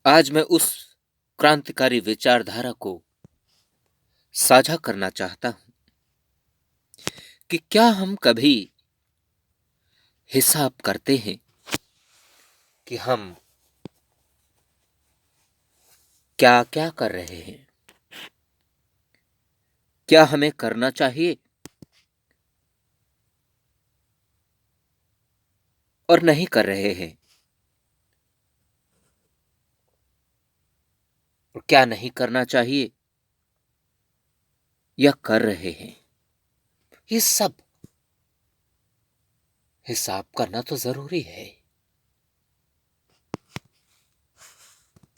आज मैं उस क्रांतिकारी विचारधारा को साझा करना चाहता हूं कि क्या हम कभी हिसाब करते हैं कि हम क्या क्या कर रहे हैं। क्या हमें करना चाहिए और नहीं कर रहे हैं, और क्या नहीं करना चाहिए या कर रहे हैं। ये सब हिसाब करना तो जरूरी है।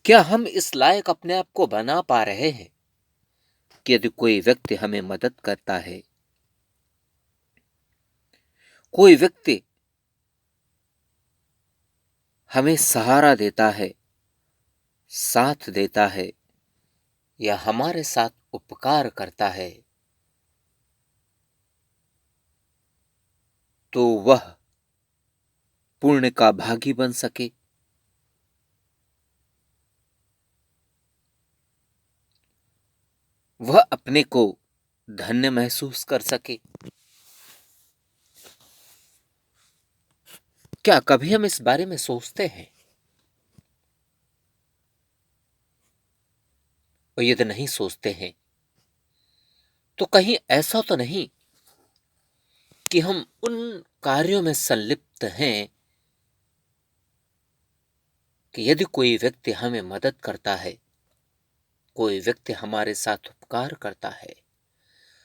क्या हम इस लायक अपने आप को बना पा रहे हैं कि यदि कोई व्यक्ति हमें मदद करता है, कोई व्यक्ति हमें सहारा देता है, साथ देता है या हमारे साथ उपकार करता है, तो वह पुण्य का भागी बन सके, वह अपने को धन्य महसूस कर सके। क्या कभी हम इस बारे में सोचते हैं? और यदि नहीं सोचते हैं तो कहीं ऐसा तो नहीं कि हम उन कार्यों में संलिप्त हैं कि यदि कोई व्यक्ति हमें मदद करता है, कोई व्यक्ति हमारे साथ उपकार करता है,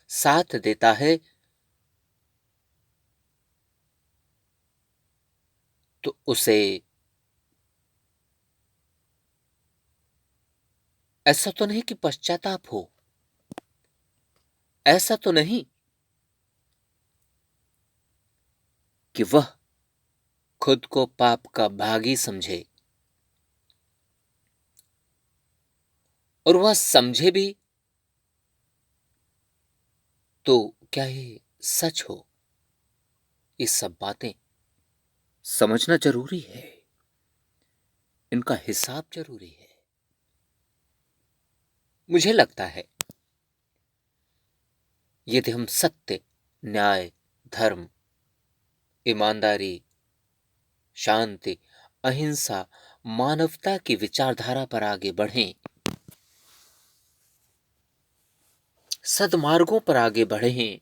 साथ देता है, तो उसे ऐसा तो नहीं कि पश्चाताप हो, ऐसा तो नहीं कि वह खुद को पाप का भागी समझे, और वह समझे भी तो क्या ये सच हो। ये सब बातें समझना जरूरी है, इनका हिसाब जरूरी है। मुझे लगता है यदि हम सत्य, न्याय, धर्म, ईमानदारी, शांति, अहिंसा, मानवता की विचारधारा पर आगे बढ़ें, सद्मार्गों पर आगे बढ़ें,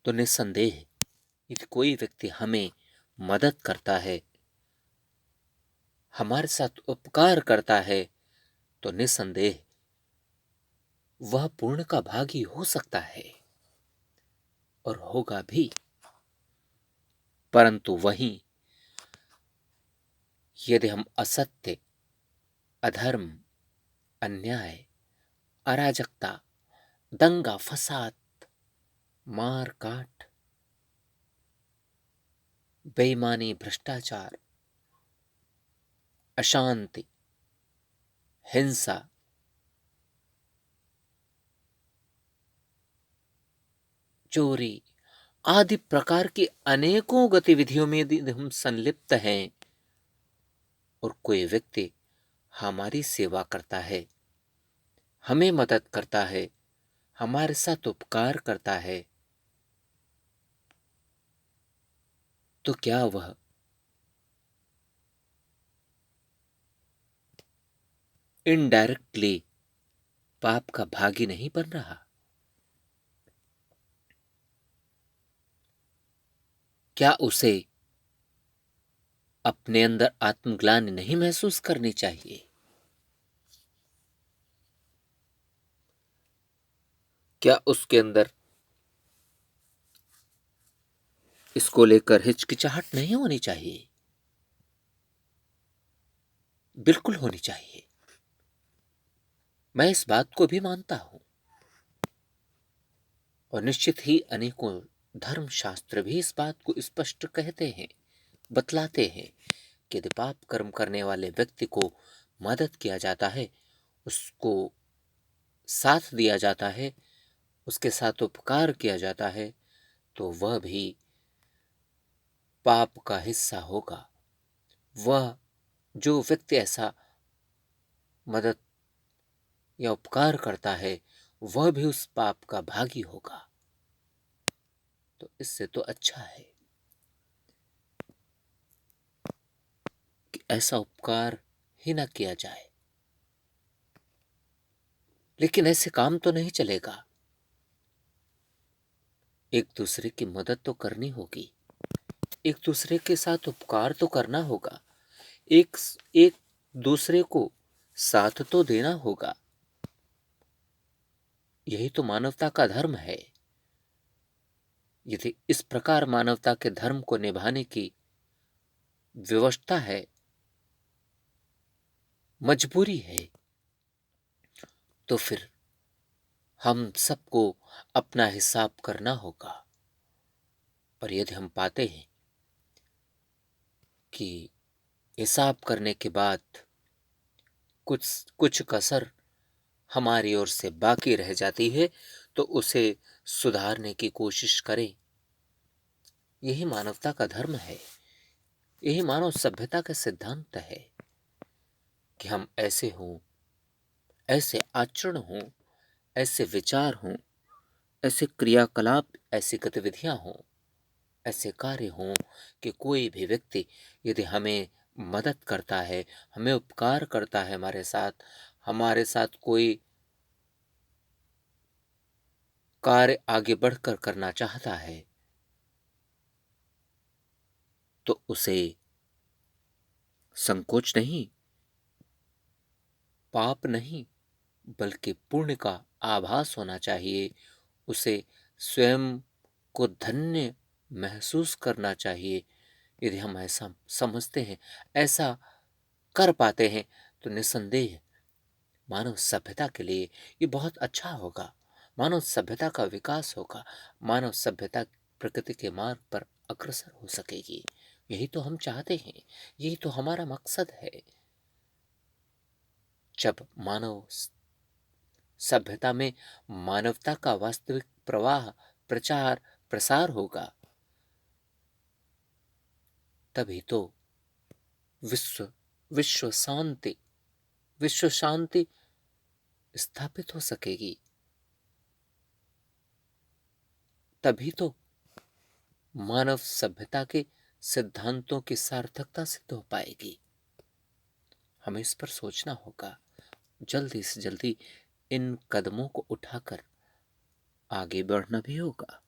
तो निस्संदेह यदि कोई व्यक्ति हमें मदद करता है, हमारे साथ उपकार करता है, तो निस्संदेह वह पुण्य का भागी हो सकता है और होगा भी। परंतु वहीं यदि हम असत्य, अधर्म, अन्याय, अराजकता, दंगा फसाद, मार काट, बेईमानी, भ्रष्टाचार, अशांति, हिंसा, चोरी आदि प्रकार की अनेकों गतिविधियों में यदि हम संलिप्त हैं और कोई व्यक्ति हमारी सेवा करता है, हमें मदद करता है, हमारे साथ उपकार करता है, तो क्या वह इनडायरेक्टली पाप का भागी नहीं बन रहा? क्या उसे अपने अंदर आत्मग्लानि नहीं महसूस करनी चाहिए? क्या उसके अंदर इसको लेकर हिचकिचाहट नहीं होनी चाहिए? बिल्कुल होनी चाहिए। मैं इस बात को भी मानता हूं, और निश्चित ही अनेकों धर्म शास्त्र भी इस बात को स्पष्ट कहते हैं, बतलाते हैं कि यदि पाप कर्म करने वाले व्यक्ति को मदद किया जाता है, उसको साथ दिया जाता है, उसके साथ उपकार किया जाता है, तो वह भी पाप का हिस्सा होगा। वह जो व्यक्ति ऐसा मदद या उपकार करता है वह भी उस पाप का भागी होगा। तो इससे तो अच्छा है कि ऐसा उपकार ही ना किया जाए। लेकिन ऐसे काम तो नहीं चलेगा। एक दूसरे की मदद तो करनी होगी, एक दूसरे के साथ उपकार तो करना होगा, एक एक दूसरे को साथ तो देना होगा। यही तो मानवता का धर्म है। यदि इस प्रकार मानवता के धर्म को निभाने की व्यवस्था है, मजबूरी है, तो फिर हम सबको अपना हिसाब करना होगा। और यदि हम पाते हैं कि हिसाब करने के बाद कुछ कुछ कसर हमारी ओर से बाकी रह जाती है, तो उसे सुधारने की कोशिश करें। यही मानवता का धर्म है, यही मानव सभ्यता का सिद्धांत है कि हम ऐसे हों, ऐसे आचरण हों, ऐसे विचार हों, ऐसे क्रियाकलाप, ऐसी गतिविधियां हों, ऐसे कार्य हों कि कोई भी व्यक्ति यदि हमें मदद करता है, हमें उपकार करता है, हमारे साथ कोई कार्य आगे बढ़कर करना चाहता है, तो उसे संकोच नहीं, पाप नहीं, बल्कि पुण्य का आभास होना चाहिए। उसे स्वयं को धन्य महसूस करना चाहिए। यदि हम ऐसा समझते हैं, ऐसा कर पाते हैं, तो निस्संदेह मानव सभ्यता के लिए ये बहुत अच्छा होगा। मानव सभ्यता का विकास होगा। मानव सभ्यता प्रकृति के मार्ग पर अग्रसर हो सकेगी। यही तो हम चाहते हैं, यही तो हमारा मकसद है। जब मानव सभ्यता में मानवता का वास्तविक प्रवाह, प्रचार, प्रसार होगा, तभी तो विश्व विश्व शांति विश्व शांति स्थापित हो सकेगी। तभी तो मानव सभ्यता के सिद्धांतों की सार्थकता सिद्ध हो पाएगी। हमें इस पर सोचना होगा। जल्दी से जल्दी इन कदमों को उठाकर आगे बढ़ना भी होगा।